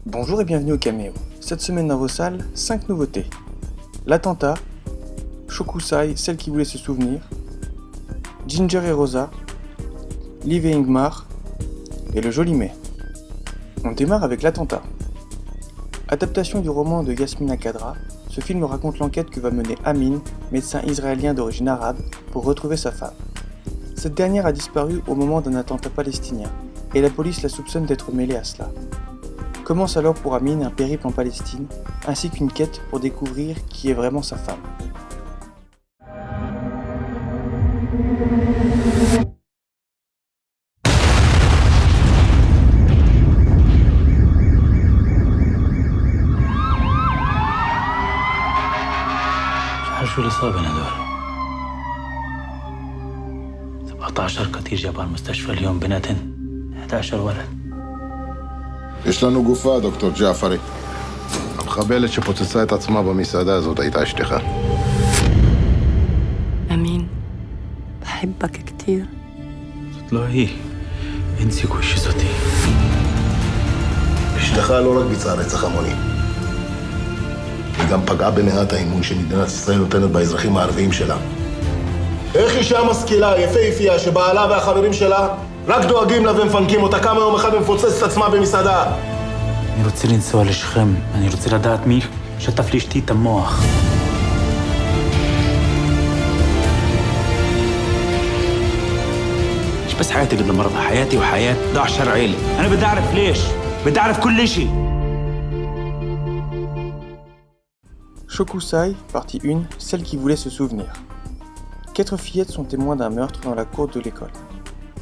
Bonjour et bienvenue au Caméo. Cette semaine dans vos salles, 5 nouveautés. L'attentat, Shokusai, celle qui voulait se souvenir, Ginger et Rosa, Liv et Ingmar, et le joli mai. On démarre avec l'attentat. Adaptation du roman de Yasmina Khadra, ce film raconte l'enquête que va mener Amin, médecin israélien d'origine arabe, pour retrouver sa femme. Cette dernière a disparu au moment d'un attentat palestinien, et la police la soupçonne d'être mêlée à cela. Commence alors pour Amin un périple en Palestine, ainsi qu'une quête pour découvrir qui est vraiment sa femme. شو اللي صار بين هدول؟ 17 قتيل جابوا على المستشفى اليوم بناتن 11 ولد. יש לנו גופה, דוקטור ג'עפרי. המחבלת שפוצצה את עצמה במסעדה הזאת הייתה אשתך. أمين بحبك كتير. זאת לא היא. אין סיכוי שזאתי. אשתך לא רק ביצעה רצח המוני. היא גם פגעה במעט האמון שמדינת ישראל נותנת באזרחים הערביים שלה. איך אישה משכילה, יפהפייה, שבעלה והחברים שלה רק דואגים לה ומפנקים אותה, כמה יום אחד ומפוצץ את עצמה במסעדה. אני רוצה לנסוע לשכם. אני רוצה לדעת מי שטף לאשתי את המוח. مش بس حياتي قد مرضها، حياتي وحياة 11 عيلة. أنا بدي أعرف ليش. بدي أعرف كل شيء. Shokusai, partie 1, celle qui voulait se souvenir. 4 fillettes sont témoins d'un meurtre dans la cour de l'école.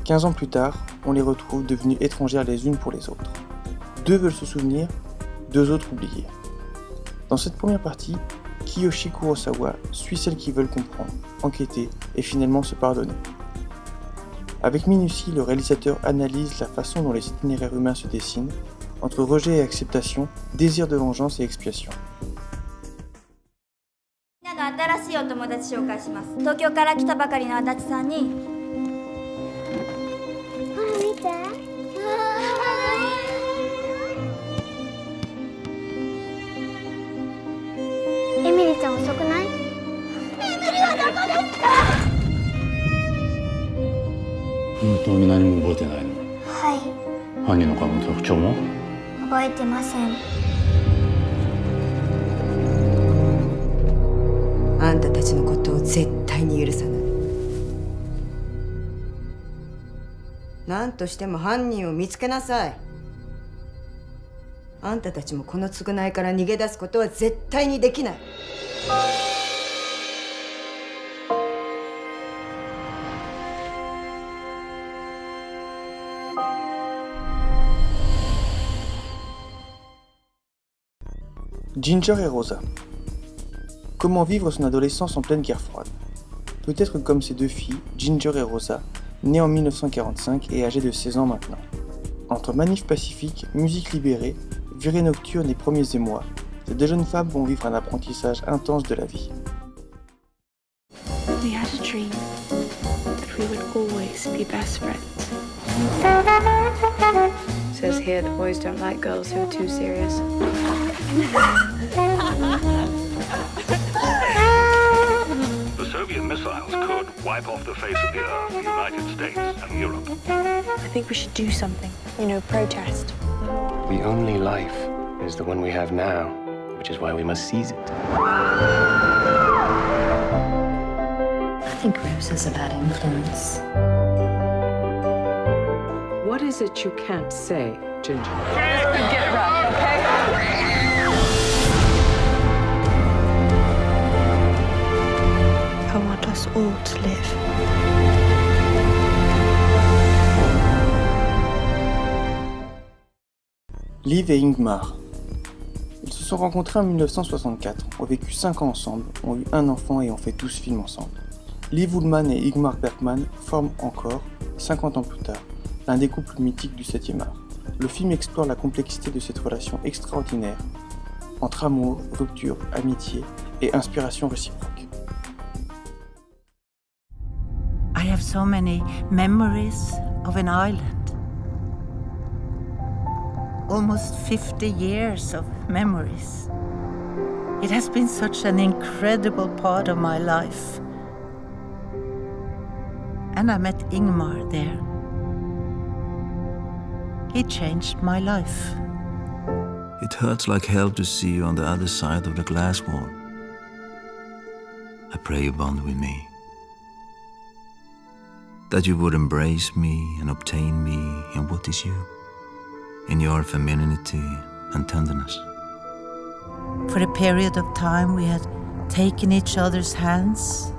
15 ans plus tard, on les retrouve devenues étrangères les unes pour les autres. 2 veulent se souvenir, 2 autres oublier. Dans cette première partie, Kiyoshi Kurosawa suit celles qui veulent comprendre, enquêter et finalement se pardonner. Avec minutie, le réalisateur analyse la façon dont les itinéraires humains se dessinent, entre rejet et acceptation, désir de vengeance et expiation. 新しいお友達紹介します。東京から来たばかりの足立さんに。ほら見て。エミリちゃん遅くない？エミリはどこですか？本当に何も覚えてないの？はい。犯人の顔の特徴も？覚えてません。あんたたちのことを絶対に許さない。何としても犯人を見つけなさい。あんたたちもこの償いから逃げ出すことは絶対にできない。Ginger et Rosa. Comment vivre son adolescence en pleine guerre froide? Peut-être comme ces 2 filles, Ginger et Rosa, nées en 1945 et âgées de 16 ans maintenant. Entre manifs pacifiques, musique libérée, virées nocturnes et premiers émois, ces 2 jeunes femmes vont vivre un apprentissage intense de la vie. We had a dream that we would always be best friends. It says here that boys don't like girls who are too serious. The Soviet missiles could wipe off the face of the Earth, the United States and Europe. I think we should do something, protest. The only life is the one we have now, which is why we must seize it. I think Rosa's a bad influence. What is it you can't say, Ginger? Get right, okay? I want us all to live. Liv et Ingmar. Ils se sont rencontrés en 1964, ont vécu 5 ans ensemble, ont eu un enfant et ont fait 12 films ensemble. Liv Ullmann et Ingmar Bergman forment encore, 50 ans plus tard, l'un des couples mythiques du 7e art. Le film explore la complexité de cette relation extraordinaire, entre amour, rupture, amitié et inspiration réciproque. I have so many memories of an island. almost 50 years of memories. It has been such an incredible part of my life. And I met Ingmar there. He changed my life. It hurts like hell to see you on the other side of the glass wall. I pray you bond with me. That you would embrace me and obtain me in what is you, in your femininity and tenderness. For a period of time we had taken each other's hands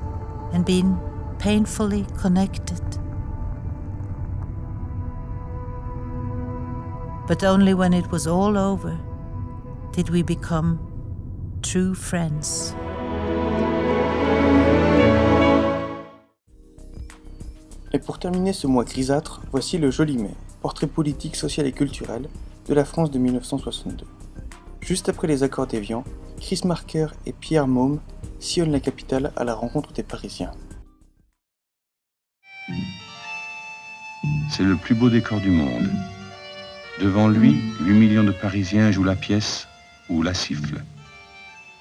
and been painfully connected. But only when it was all over did we become true friends. Et pour terminer ce mois grisâtre, voici Le Joli Mai, portrait politique, social et culturel de la France de 1962. Juste après les accords d'Évian, Chris Marker et Pierre Môme sillonnent la capitale à la rencontre des Parisiens. C'est le plus beau décor du monde. Devant lui, 8 millions de Parisiens jouent la pièce ou la sifflent.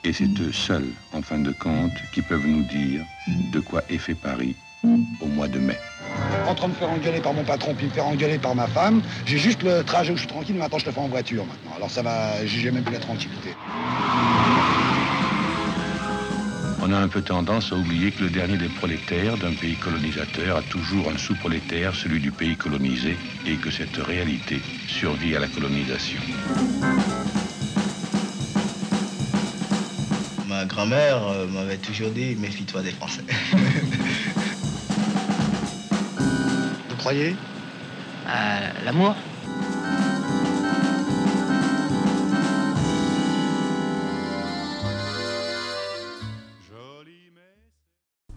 Et c'est eux seuls, en fin de compte, qui peuvent nous dire de quoi est fait Paris au mois de mai. En train de me faire engueuler par mon patron, puis me faire engueuler par ma femme. J'ai juste le trajet où je suis tranquille, maintenant je le fais en voiture maintenant. Alors ça va, j'ai même plus la tranquillité. On a un peu tendance à oublier que le dernier des prolétaires d'un pays colonisateur a toujours un sous-prolétaire, celui du pays colonisé, et que cette réalité survit à la colonisation. Ma grand-mère m'avait toujours dit, méfie-toi des Français. Vous croyez l'amour.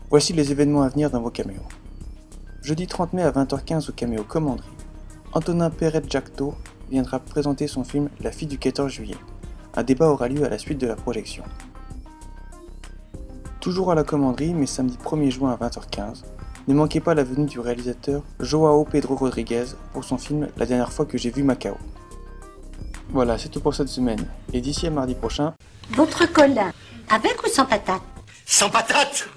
Voici les événements à venir dans vos caméos. Jeudi 30 mai à 20h15 au caméo Commanderie, Antonin Perret-Jactot viendra présenter son film La fille du 14 juillet. Un débat aura lieu à la suite de la projection. Toujours à la Commanderie, mais samedi 1er juin à 20h15, ne manquez pas la venue du réalisateur Joao Pedro Rodriguez pour son film La dernière fois que j'ai vu Macao. Voilà, c'est tout pour cette semaine, et d'ici à mardi prochain... Votre cola, avec ou sans patate? Sans patate!